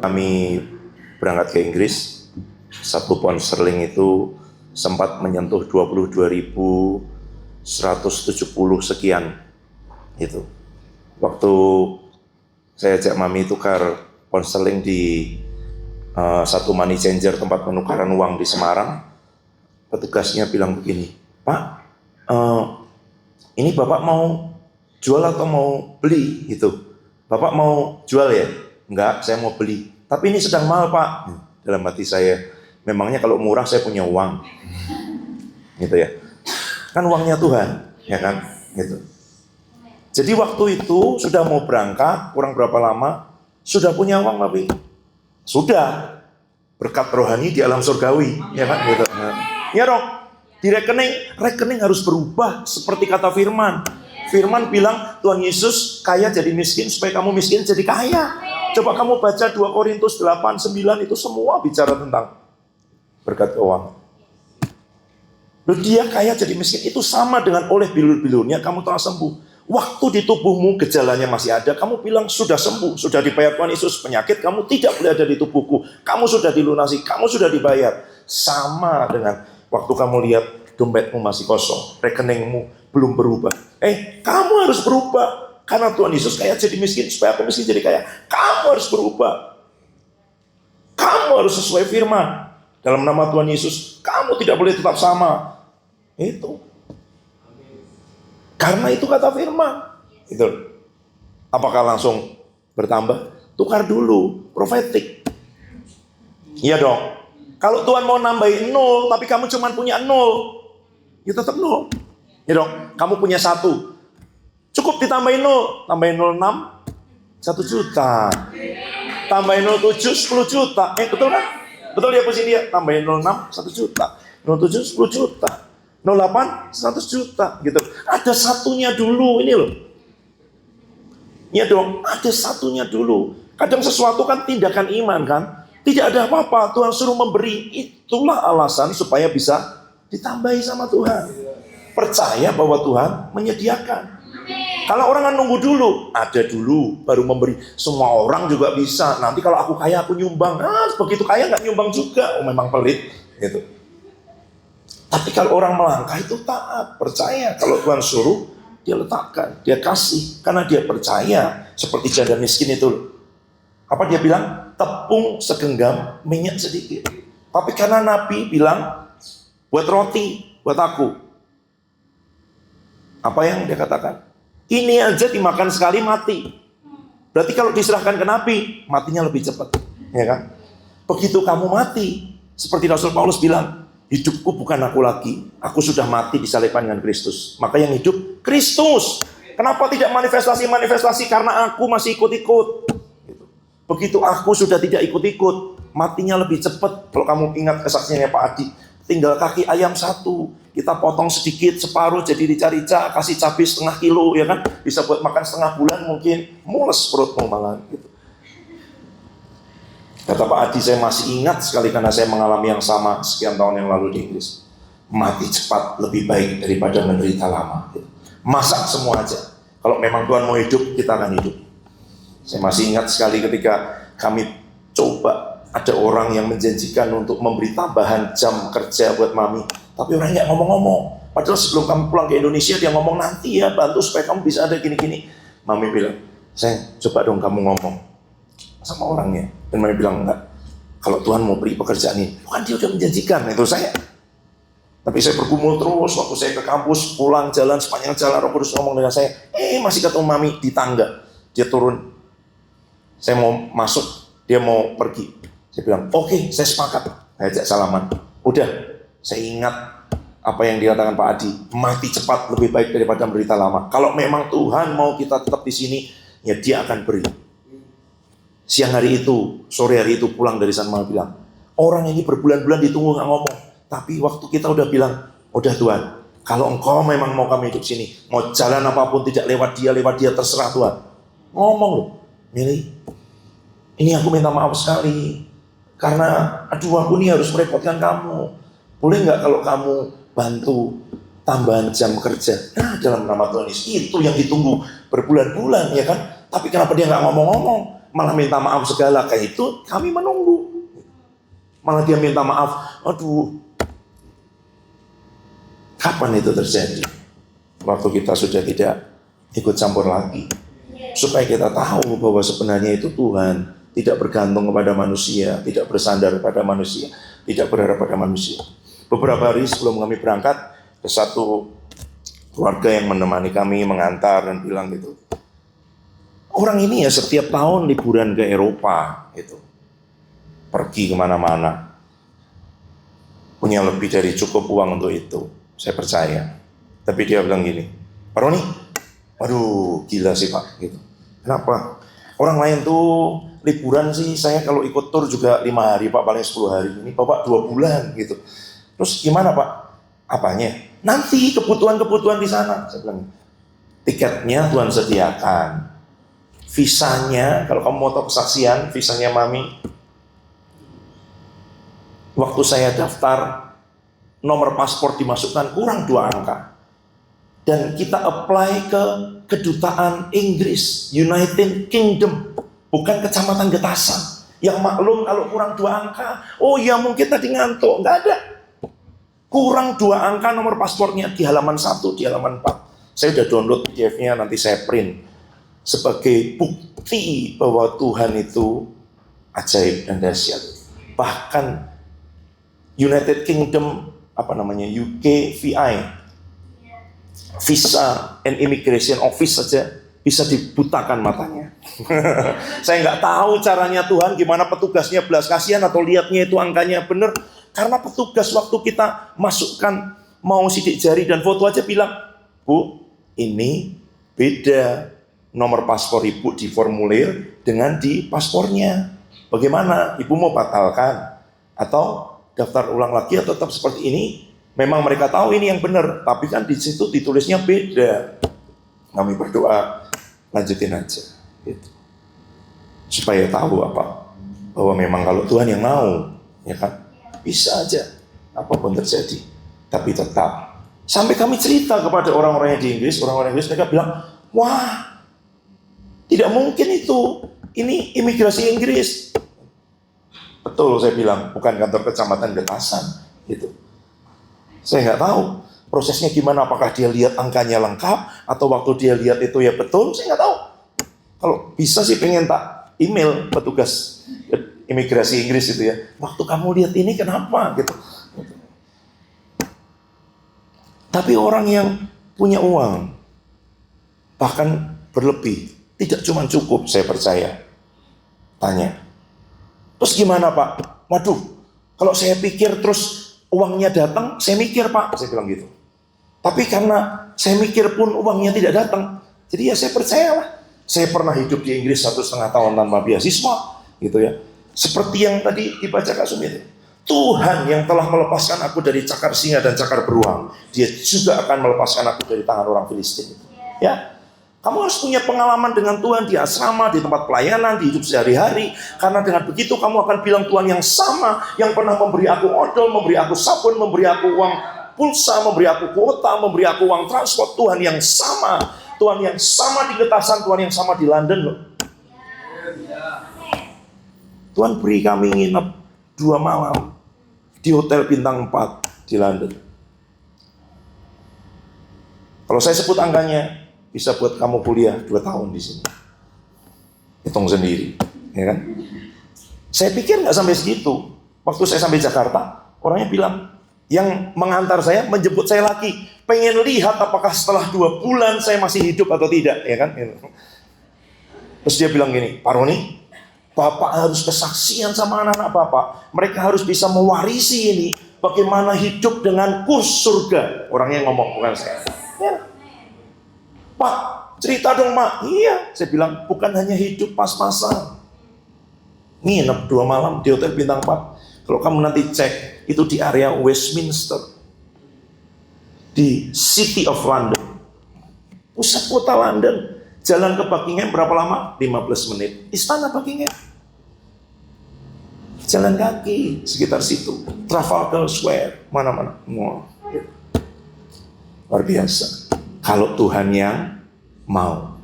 Kami berangkat ke Inggris, 1 pound sterling itu sempat menyentuh 22.170 sekian. Itu. Waktu saya ajak Mami tukar pound sterling di satu money changer, tempat penukaran uang di Semarang, petugasnya bilang begini, "Pak, ini Bapak mau jual atau mau beli?" Gitu. "Bapak mau jual ya?" "Enggak, saya mau beli." "Tapi ini sedang mahal, Pak." Dalam hati saya, memangnya kalau murah saya punya uang, gitu ya. Kan uangnya Tuhan, ya kan? Gitu. Jadi waktu itu sudah mau berangkat, kurang berapa lama, sudah punya uang, Bapak? Sudah. Berkat rohani di alam surgawi, ya kan? Gitu. Ya dong. Di rekening harus berubah seperti kata firman. Firman bilang Tuhan Yesus kaya jadi miskin supaya kamu miskin jadi kaya. Coba kamu baca 2 Korintus 8:9, itu semua bicara tentang berkat keuangan. Dia kaya jadi miskin itu sama dengan oleh bilur-bilurnya kamu telah sembuh. Waktu di tubuhmu gejalanya masih ada, kamu bilang sudah sembuh, sudah dibayar Tuhan Yesus, penyakit kamu tidak boleh ada di tubuhku, kamu sudah dilunasi, kamu sudah dibayar. Sama dengan waktu kamu lihat dompetmu masih kosong, rekeningmu belum berubah. Kamu harus berubah. Karena Tuhan Yesus kaya jadi miskin supaya aku miskin jadi kaya. Kamu harus berubah. Kamu harus sesuai firman. Dalam nama Tuhan Yesus, kamu tidak boleh tetap sama. Itu. Karena itu kata firman. Itu. Apakah langsung bertambah? Tukar dulu, profetik. Iya dong. Kalau Tuhan mau nambahin 0, tapi kamu cuma punya 0, ya tetap 0. Ya dong, kamu punya 1. Cukup ditambahin 0, tambahin 06, 1 juta. Tambahin 07, 10 juta. Betul kan? Betul ya posisi dia. Tambahin 06, 1 juta. 07, 10 juta. 08, 100 juta. Gitu. Ada satunya dulu ini loh. Ya dong, ada satunya dulu. Kadang sesuatu kan tindakan iman kan. Tidak ada apa-apa, Tuhan suruh memberi. Itulah alasan supaya bisa ditambahi sama Tuhan. Percaya bahwa Tuhan menyediakan. Kalau orang kan nunggu dulu, ada dulu baru memberi. Semua orang juga bisa. Nanti kalau aku kaya aku nyumbang. Begitu kaya nggak nyumbang juga. Memang pelit. Gitu. Tapi kalau orang melangkah itu taat, percaya. Kalau Tuhan suruh, dia letakkan, dia kasih. Karena dia percaya. Seperti janda miskin itu. Apa dia bilang? Tepung segenggam, minyak sedikit. Tapi karena Nabi bilang, buat roti, buat aku. Apa yang dia katakan? Ini aja dimakan sekali mati. Berarti kalau diserahkan ke Nabi, matinya lebih cepat. Ya kan? Begitu kamu mati, seperti Rasul Paulus bilang, hidupku bukan aku lagi, aku sudah mati disalibkan dengan Kristus. Maka yang hidup, Kristus. Kenapa tidak manifestasi-manifestasi? Karena aku masih ikut-ikut. Begitu aku sudah tidak ikut-ikut, matinya lebih cepat. Kalau kamu ingat kesaksiannya Pak Adi, tinggal kaki ayam 1, kita potong sedikit, separuh jadi rica-rica, kasih cabai setengah kilo, ya kan? Bisa buat makan setengah bulan, mungkin mules perutmu malah. Gitu. Kata Pak Adi, saya masih ingat sekali karena saya mengalami yang sama sekian tahun yang lalu di Inggris. Mati cepat lebih baik daripada menderita lama. Gitu. Masak semua aja. Kalau memang Tuhan mau hidup, kita akan hidup. Saya masih ingat sekali ketika kami coba, ada orang yang menjanjikan untuk memberi tambahan jam kerja buat Mami. Tapi orang nggak ngomong-ngomong. Padahal sebelum kami pulang ke Indonesia, dia ngomong nanti ya, bantu supaya kamu bisa ada gini-gini. Mami bilang, sayang, coba dong kamu ngomong sama orangnya. Dan Mami bilang, enggak. Kalau Tuhan mau beri pekerjaan ini, bukan dia udah menjanjikan, itu saya. Tapi saya bergumul terus, waktu saya ke kampus, pulang jalan, sepanjang jalan, Roh Kudus ngomong dengan saya, masih ketemu Mami di tangga. Dia turun. Saya mau masuk, dia mau pergi. Saya bilang, oke, saya sepakat. Saya ajak salaman. Udah, saya ingat apa yang dikatakan Pak Adi. Mati cepat lebih baik daripada menderita lama. Kalau memang Tuhan mau kita tetap di sini, ya dia akan beri. Siang hari itu, sore hari itu pulang dari sana bilang, orang ini berbulan-bulan ditunggu nggak ngomong. Tapi waktu kita udah bilang, udah Tuhan, kalau engkau memang mau kami hidup sini, mau jalan apapun tidak lewat dia terserah Tuhan. Ngomong loh. Mili, ini aku minta maaf sekali karena aku ini harus merepotkan kamu. Boleh nggak kalau kamu bantu tambahan jam kerja? Dalam nama Tuhan Yesus, itu yang ditunggu berbulan-bulan, ya kan? Tapi kenapa dia nggak ngomong-ngomong? malah minta maaf segala. Kayak itu kami menunggu. Malah dia minta maaf. Aduh, kapan itu terjadi? Waktu kita sudah tidak ikut campur lagi. Supaya kita tahu bahwa sebenarnya itu Tuhan tidak bergantung kepada manusia, tidak bersandar pada manusia, tidak berharap pada manusia. Beberapa hari sebelum kami berangkat, ke satu keluarga yang menemani kami mengantar dan bilang gitu, orang ini ya setiap tahun liburan ke Eropa gitu, pergi kemana-mana, punya lebih dari cukup uang untuk itu. Saya percaya. Tapi dia bilang gini, Pak Roni, waduh gila sih Pak gitu. Kenapa? Orang lain tuh liburan sih, saya kalau ikut tur juga 5 hari Pak, paling 10 hari. Ini Bapak 2 bulan gitu. Terus gimana Pak? Apanya? Nanti kebutuhan-kebutuhan di sana. Saya bilang, tiketnya Tuhan sediakan. Visanya, kalau kamu mau tahu kesaksian, visanya Mami. Waktu saya daftar, nomor paspor dimasukkan kurang 2 angka. Dan kita apply ke kedutaan Inggris, United Kingdom, bukan kecamatan Getasan. Yang maklum kalau kurang 2 angka, oh ya mungkin tadi ngantuk, nggak ada. Kurang 2 angka nomor paspornya di halaman 1, di halaman 4. Saya udah download PDF-nya, nanti saya print. Sebagai bukti bahwa Tuhan itu ajaib dan dahsyat. Bahkan United Kingdom, UK VI, Visa and Immigration Office saja bisa dibutakan matanya. Saya nggak tahu caranya Tuhan, gimana petugasnya belas kasihan atau lihatnya itu angkanya benar. Karena petugas waktu kita masukkan mau sidik jari dan foto aja bilang, Bu, ini beda nomor paspor Ibu di formulir dengan di paspornya. Bagaimana? Ibu mau batalkan atau daftar ulang lagi atau tetap seperti ini? Memang mereka tahu ini yang benar, tapi kan di situ ditulisnya beda. Kami berdoa, lanjutin aja, gitu. Supaya tahu bahwa memang kalau Tuhan yang mau, ya kan, bisa aja apapun terjadi. Tapi tetap, sampai kami cerita kepada orang-orang yang di Inggris, orang-orang Inggris mereka bilang, wah, tidak mungkin itu, ini imigrasi Inggris. Betul, saya bilang, bukan kantor kecamatan Getasan, gitu. Saya nggak tahu prosesnya gimana, apakah dia lihat angkanya lengkap atau waktu dia lihat itu ya betul, saya nggak tahu. Kalau bisa sih pengen tak email petugas imigrasi Inggris itu ya, waktu kamu lihat ini kenapa gitu. Tapi orang yang punya uang bahkan berlebih, tidak cuma cukup, saya percaya. Tanya, terus gimana Pak? Waduh, kalau saya pikir terus uangnya datang, saya mikir Pak, saya bilang gitu. Tapi karena saya mikir pun uangnya tidak datang, jadi ya saya percayalah. Saya pernah hidup di Inggris 1,5 tahun tanpa beasiswa, gitu ya. Seperti yang tadi dibaca Kak Sumi itu. Tuhan yang telah melepaskan aku dari cakar singa dan cakar beruang, Dia juga akan melepaskan aku dari tangan orang Filistin. Ya, kamu harus punya pengalaman dengan Tuhan di asrama, di tempat pelayanan, di hidup sehari-hari. Karena dengan begitu kamu akan bilang Tuhan yang sama, yang pernah memberi aku odol, memberi aku sabun, memberi aku uang pulsa, memberi aku kuota, memberi aku uang transport. Tuhan yang sama. Tuhan yang sama di Getasan, Tuhan yang sama di London loh. Tuhan beri kami nginep 2 malam di hotel bintang 4 di London. Kalau saya sebut angkanya, bisa buat kamu kuliah 2 tahun di sini. Hitung sendiri, ya kan? Saya pikir nggak sampai segitu. Waktu saya sampai Jakarta, orangnya bilang, yang mengantar saya, menjemput saya lagi, pengen lihat apakah setelah 2 bulan saya masih hidup atau tidak, ya kan? Terus dia bilang gini, Pak Roni, Bapak harus kesaksian sama anak-anak Bapak. Mereka harus bisa mewarisi ini, bagaimana hidup dengan kurs surga. Orangnya ngomong, bukan saya. Ya. Pak, cerita dong Mak. Iya, saya bilang bukan hanya hidup pas-pasan. Nginep 2 malam di hotel bintang 4. Kalau kamu nanti cek, itu di area Westminster, di City of London, pusat kota London. Jalan ke Buckingham berapa lama? 15 menit. Istana Buckingham, jalan kaki sekitar situ. Trafalgar Square, mana-mana. Luar biasa. Kalau Tuhan yang mau,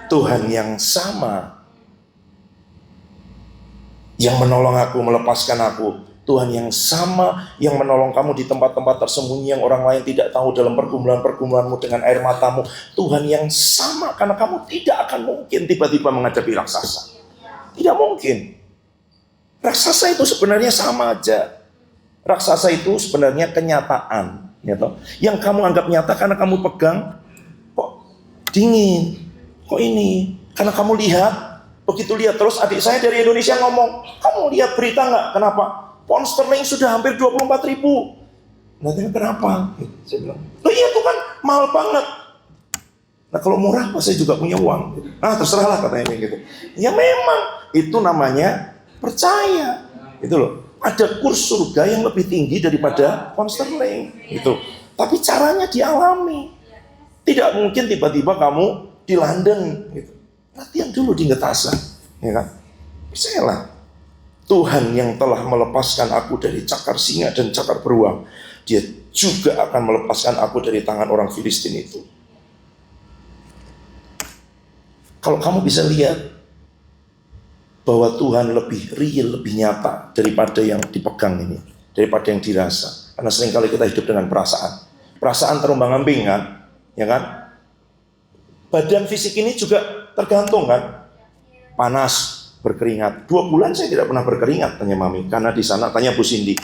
Tuhan yang sama yang menolong aku, melepaskan aku. Tuhan yang sama yang menolong kamu di tempat-tempat tersembunyi yang orang lain tidak tahu, dalam pergumulan-pergumulanmu dengan air matamu. Tuhan yang sama, karena kamu tidak akan mungkin tiba-tiba menghadapi raksasa. Tidak mungkin. Raksasa itu sebenarnya sama aja. Raksasa itu sebenarnya kenyataan, gitu. Yang kamu anggap nyata karena kamu pegang, kok dingin, kok ini, karena kamu lihat. Begitu lihat, terus adik saya dari Indonesia ngomong, kamu lihat berita nggak? Kenapa? Pound sterling sudah hampir 24.000. Nanti kenapa? Saya bilang, oh iya itu kan mahal banget. Nah kalau murah, saya juga punya uang. Terserahlah katanya gitu. Ya memang itu namanya percaya, itu loh. Ada kurs surga yang lebih tinggi daripada pound sterling, gitu. Tapi caranya dialami. Tidak mungkin tiba-tiba kamu di London, gitu. Latihan dulu di Ngetasa, ya kan? Percayalah. Tuhan yang telah melepaskan aku dari cakar singa dan cakar beruang, Dia juga akan melepaskan aku dari tangan orang Filistin itu. Kalau kamu bisa lihat bahwa Tuhan lebih real, lebih nyata daripada yang dipegang ini, daripada yang dirasa. Karena seringkali kita hidup dengan perasaan. Perasaan terombang-ambing kan, ya kan? Badan fisik ini juga tergantung kan. Panas, berkeringat. 2 bulan saya tidak pernah berkeringat, tanya Mami. Karena di sana, tanya Bu Cindy.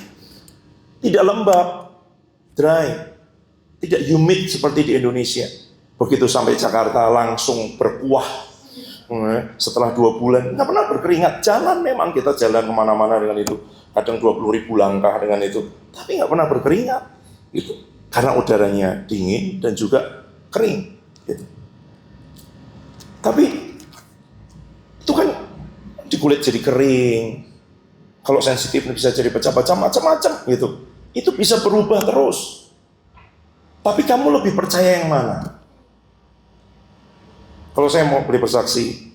Tidak lembab, dry, tidak humid seperti di Indonesia. Begitu sampai Jakarta langsung berkuah. Setelah 2 bulan nggak pernah berkeringat. Jalan memang kita jalan kemana-mana dengan itu, kadang 20.000 langkah dengan itu, tapi nggak pernah berkeringat gitu. Karena udaranya dingin dan juga kering gitu. Tapi itu kan di kulit jadi kering, kalau sensitif bisa jadi pecah-pecah macam-macam gitu. Itu bisa berubah terus. Tapi kamu lebih percaya yang mana? Kalau saya mau beri bersaksi,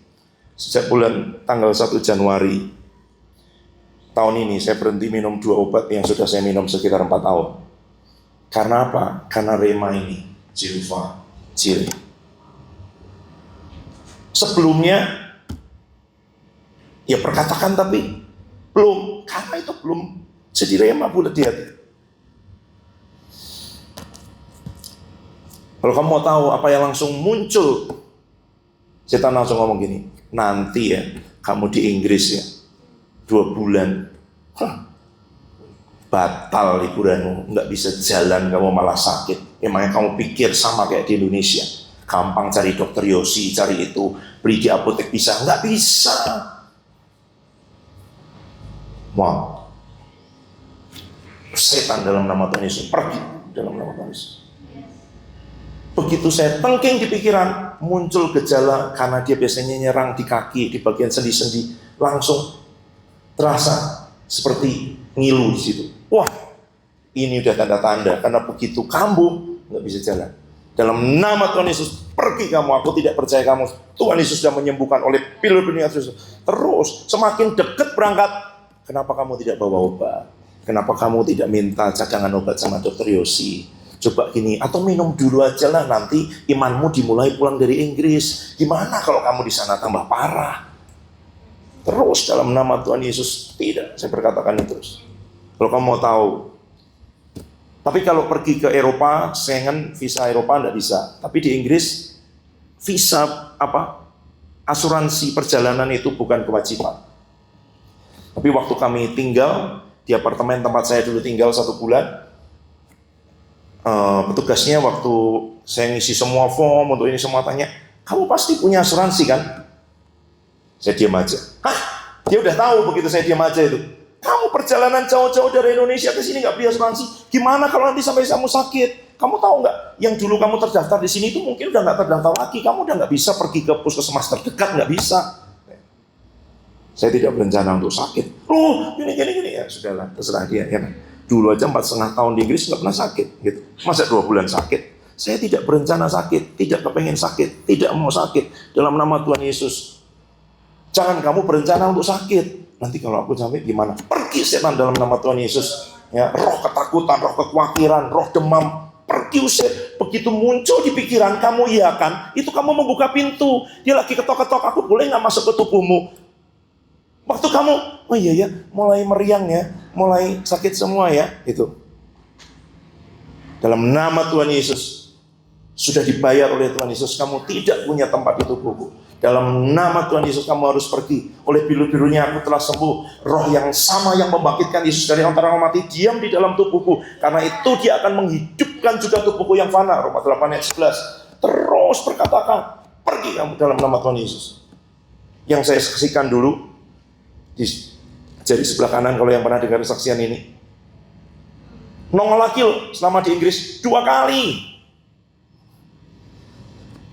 sejak bulan tanggal 1 Januari tahun ini saya berhenti minum 2 obat yang sudah saya minum sekitar 4 tahun. Karena apa? Karena rema ini, Jehovah Jireh. Sebelumnya ya perkatakan tapi belum, karena itu belum jadi rema bulat di hati. Kalau kamu mau tahu apa yang langsung muncul, setan langsung ngomong gini, nanti ya kamu di Inggris ya 2 bulan batal liburanmu, nggak bisa jalan, kamu malah sakit. Emangnya kamu pikir sama kayak di Indonesia, gampang cari dokter Yosi, cari itu, beli di apotek bisa? Nggak bisa. Wow. Setan dalam nama Tuhan Yesus pergi dalam nama Tuhan Yesus. Begitu saya tengking di pikiran, muncul gejala, karena dia biasanya nyerang di kaki, di bagian sendi-sendi, langsung terasa seperti ngilu di situ. Wah, ini udah tanda-tanda, karena begitu kambuh, nggak bisa jalan. Dalam nama Tuhan Yesus, pergi kamu, aku tidak percaya kamu. Tuhan Yesus sudah menyembuhkan oleh pil dunia terus, semakin dekat berangkat. Kenapa kamu tidak bawa obat? Kenapa kamu tidak minta cadangan obat sama dokter Yosi? Coba gini, atau minum dulu aja lah, nanti imanmu dimulai pulang dari Inggris. Gimana kalau kamu di sana tambah parah? Terus dalam nama Tuhan Yesus, tidak, saya berkatakan itu terus. Kalau kamu mau tahu. Tapi kalau pergi ke Eropa, Schengen, visa Eropa tidak bisa. Tapi di Inggris, visa asuransi perjalanan itu bukan kewajiban. Tapi waktu kami tinggal di apartemen tempat saya dulu tinggal 1 bulan, petugasnya waktu saya ngisi semua form untuk ini semua tanya, kamu pasti punya asuransi kan? Saya diam aja. Hah? Dia udah tahu begitu saya diam aja itu. Kamu perjalanan jauh-jauh dari Indonesia ke sini nggak beli asuransi? Gimana kalau nanti sampai kamu sakit? Kamu tahu nggak? Yang dulu kamu terdaftar di sini itu mungkin udah nggak terdaftar lagi. Kamu udah nggak bisa pergi ke puskesmas terdekat, nggak bisa. Saya tidak berencana untuk sakit. Oh, gini. Ya sudahlah, terserah dia. Ya. Dulu aja 4,5 tahun di Inggris nggak pernah sakit. Gitu. Masa 2 bulan sakit? Saya tidak berencana sakit, tidak kepengen sakit, tidak mau sakit. Dalam nama Tuhan Yesus. Jangan kamu berencana untuk sakit. Nanti kalau aku sampai gimana? Pergi setan dalam nama Tuhan Yesus. Ya, roh ketakutan, roh kekhawatiran, roh demam, pergi usir. Begitu muncul di pikiran kamu, iya kan? Itu kamu membuka pintu. Dia lagi ketok-ketok, aku boleh nggak masuk ke tubuhmu? Waktu kamu oh iya ya, mulai meriang ya, mulai sakit semua ya, itu. Dalam nama Tuhan Yesus, sudah dibayar oleh Tuhan Yesus, kamu tidak punya tempat di tubuhku. Dalam nama Tuhan Yesus kamu harus pergi. Oleh biru-birunya aku telah sembuh. Roh yang sama yang membangkitkan Yesus dari antara orang mati diam di dalam tubuhku. Karena itu dia akan menghidupkan juga tubuhku yang fana. Roma 8 ayat 11. Terus berkatakan, pergi kamu dalam nama Tuhan Yesus. Yang saya saksikan dulu di jari sebelah kanan, kalau yang pernah dengar kesaksian ini, nongol lagi selama di Inggris 2 kali.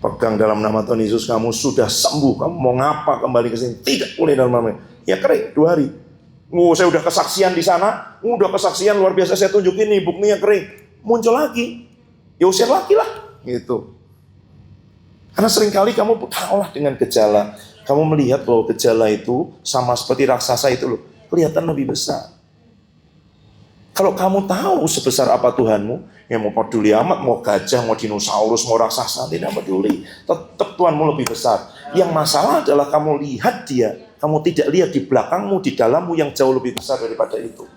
Pegang dalam nama Tuhan Yesus, kamu sudah sembuh. Kamu mau ngapa kembali ke sini? Tidak boleh dalam nama. Ya kering 2 hari. Saya udah kesaksian di sana, udah kesaksian luar biasa, saya tunjukin nih buktinya kering. Muncul lagi, ya usir lagi lah, gitu. Karena seringkali kamu kalah dengan gejala. Kamu melihat bahwa gejala itu sama seperti raksasa itu loh, kelihatan lebih besar. Kalau kamu tahu sebesar apa Tuhanmu, ya mau peduli amat, mau gajah, mau dinosaurus, mau raksasa, tidak peduli. Tetap Tuhanmu lebih besar. Yang masalah adalah kamu lihat dia, kamu tidak lihat di belakangmu, di dalammu yang jauh lebih besar daripada itu.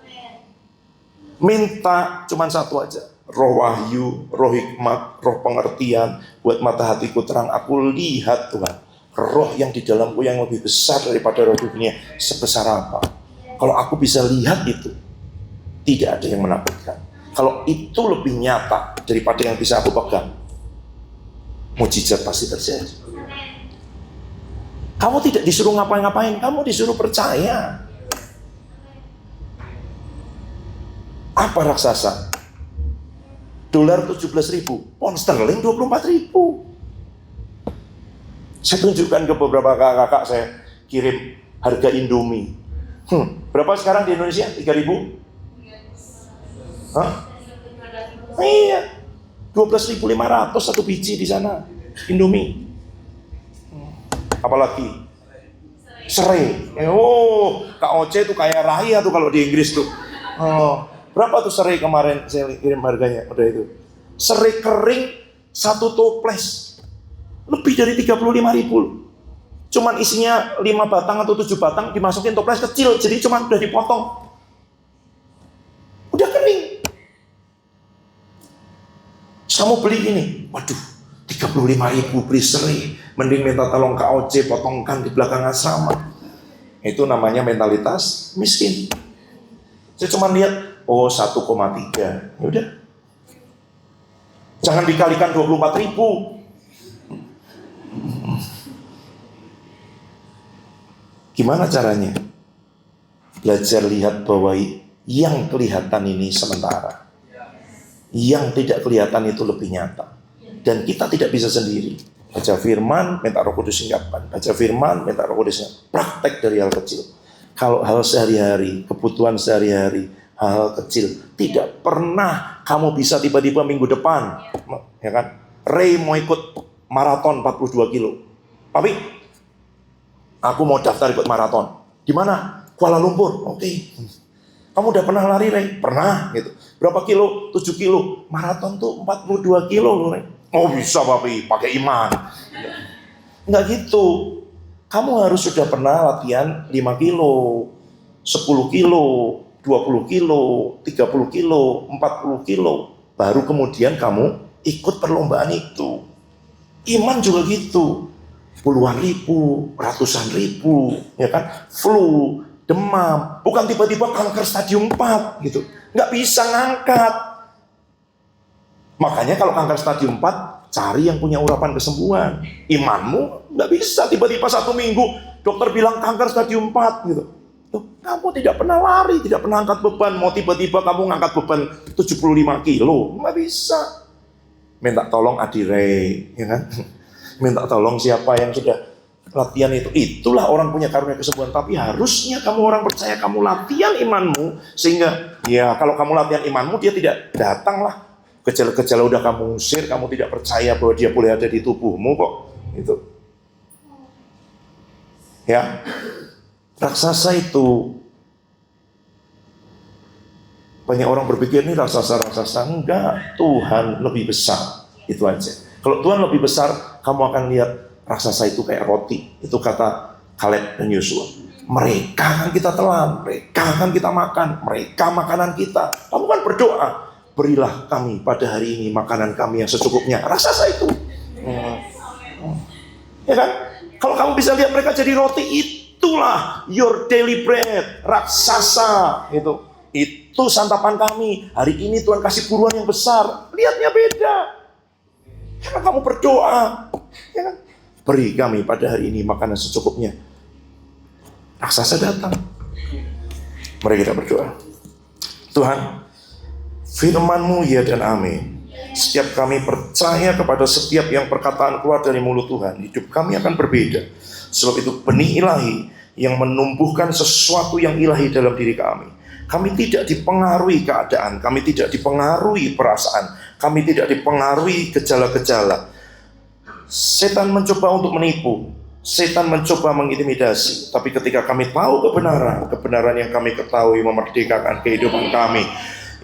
Minta cuman satu aja, roh wahyu, roh hikmat, roh pengertian, buat mata hatiku terang, aku lihat Tuhan, roh yang di dalamku yang lebih besar daripada roh dunia, sebesar apa. Kalau aku bisa lihat itu, tidak ada yang menakutkan. Kalau itu lebih nyata daripada yang bisa aku pegang, mujizat pasti terjadi. Kamu tidak disuruh ngapain-ngapain, kamu disuruh percaya. Apa raksasa? Dolar 17.000, pound sterling 24.000. Saya tunjukkan ke beberapa kakak-kakak, saya kirim harga Indomie. Berapa sekarang di Indonesia? 3.000? Hah? Iya, 12.500 satu biji di sana Indomie. Apalagi serai. Kak Oce itu kaya raya tuh kalau di Inggris tuh. Berapa tuh serai kemarin saya kirim harganya? Udah itu. Serai kering satu toples lebih dari 35.000. Cuman isinya 5 batang atau 7 batang dimasukin toples kecil, jadi cuman udah dipotong. Udah kering. Kamu beli ini, waduh, 35.000 beli serai, mending minta tolong Kak Oce potongkan di belakang asrama. Itu namanya mentalitas miskin. Saya cuma lihat, 1,3, ya udah. Jangan dikalikan 24.000. Gimana caranya? Belajar lihat bahwa yang kelihatan ini sementara. Yang tidak kelihatan itu lebih nyata. Dan kita tidak bisa sendiri. Baca firman, minta Roh Kudus singkapkan. Baca firman, minta Roh Kudus singkapkan. Praktek dari hal kecil. Kalau hal sehari-hari, kebutuhan sehari-hari, hal kecil, tidak pernah kamu bisa tiba-tiba minggu depan, ya kan? Ray mau ikut maraton 42 kilo. Tapi aku mau daftar ikut maraton. Di mana? Kuala Lumpur. Oke. Kamu udah pernah lari, Ray? Pernah, gitu. Berapa kilo? 7 kilo. Maraton tuh 42 kilo loh, Ray. Oh bisa, Papi, pakai iman. Enggak gitu. Kamu harus sudah pernah latihan 5 kilo, 10 kilo, 20 kilo, 30 kilo, 40 kilo. Baru kemudian kamu ikut perlombaan itu. Iman juga gitu. Puluhan ribu, ratusan ribu, ya kan? Flu, demam, bukan tiba-tiba kanker stadium 4 gitu. Nggak bisa ngangkat. Makanya kalau kanker stadium 4, cari yang punya urapan kesembuhan. Imanmu nggak bisa tiba-tiba 1 minggu dokter bilang kanker stadium 4 gitu. Loh, kamu tidak pernah lari, tidak pernah angkat beban, mau tiba-tiba kamu ngangkat beban 75 kilo, nggak bisa. Minta tolong Adire, ya kan? Minta tolong siapa yang sudah latihan itu. Itulah orang punya karunia kesembuhan. Tapi harusnya kamu orang percaya, kamu latihan imanmu, sehingga ya kalau kamu latihan imanmu, dia tidak datang lah. Gejala-gejala udah kamu usir, kamu tidak percaya bahwa dia boleh ada di tubuhmu kok. Itu. Ya. Raksasa itu, banyak orang berpikir ini raksasa-raksasa. Enggak, Tuhan lebih besar. Itu aja. Kalau Tuhan lebih besar, kamu akan lihat raksasa itu kayak roti. Itu kata Kaleb dan Yosua. Mereka akan kita telan, mereka akan kita makan, mereka makanan kita. Kamu kan berdoa, berilah kami pada hari ini makanan kami yang secukupnya. Raksasa itu. Ya kan? Kalau kamu bisa lihat mereka jadi roti, itulah your daily bread. Raksasa itu santapan kami. Hari ini Tuhan kasih buruan yang besar. Lihatnya beda. Karena kamu berdoa, ya kan? Beri kami pada hari ini makanan secukupnya. Raksasa datang. Mari kita berdoa. Tuhan, firman-Mu ya dan amin. Setiap kami percaya kepada setiap yang perkataan keluar dari mulut Tuhan, hidup kami akan berbeda. Sebab itu benih ilahi yang menumbuhkan sesuatu yang ilahi dalam diri kami. Kami tidak dipengaruhi keadaan, kami tidak dipengaruhi perasaan, kami tidak dipengaruhi gejala-gejala. Setan mencoba untuk menipu, setan mencoba mengintimidasi. Tapi ketika kami tahu kebenaran yang kami ketahui memerdekakan kehidupan kami,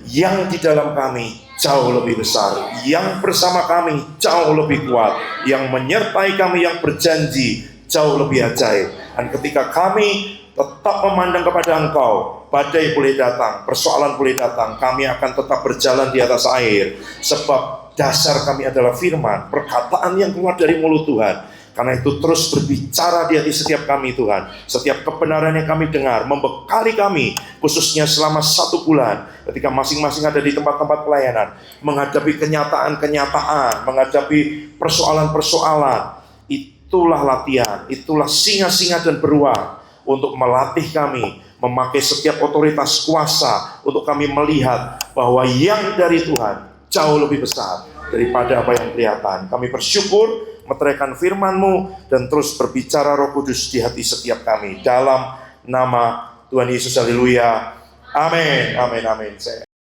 yang di dalam kami jauh lebih besar, yang bersama kami jauh lebih kuat, yang menyertai kami, yang berjanji jauh lebih ajaib. Dan ketika kami tetap memandang kepada Engkau, badai boleh datang, persoalan boleh datang, kami akan tetap berjalan di atas air. Sebab dasar kami adalah firman, perkataan yang keluar dari mulut Tuhan. Karena itu terus berbicara di hati setiap kami Tuhan. Setiap kebenaran yang kami dengar membekali kami, khususnya selama 1 bulan, ketika masing-masing ada di tempat-tempat pelayanan, menghadapi kenyataan-kenyataan, menghadapi persoalan-persoalan. Itulah latihan, itulah singa-singa dan beruang untuk melatih kami, memakai setiap otoritas kuasa untuk kami melihat bahwa yang dari Tuhan jauh lebih besar daripada apa yang kelihatan. Kami bersyukur meteraikan firman-Mu dan terus berbicara Roh Kudus di hati setiap kami. Dalam nama Tuhan Yesus, haleluya. Amin, amin, amin.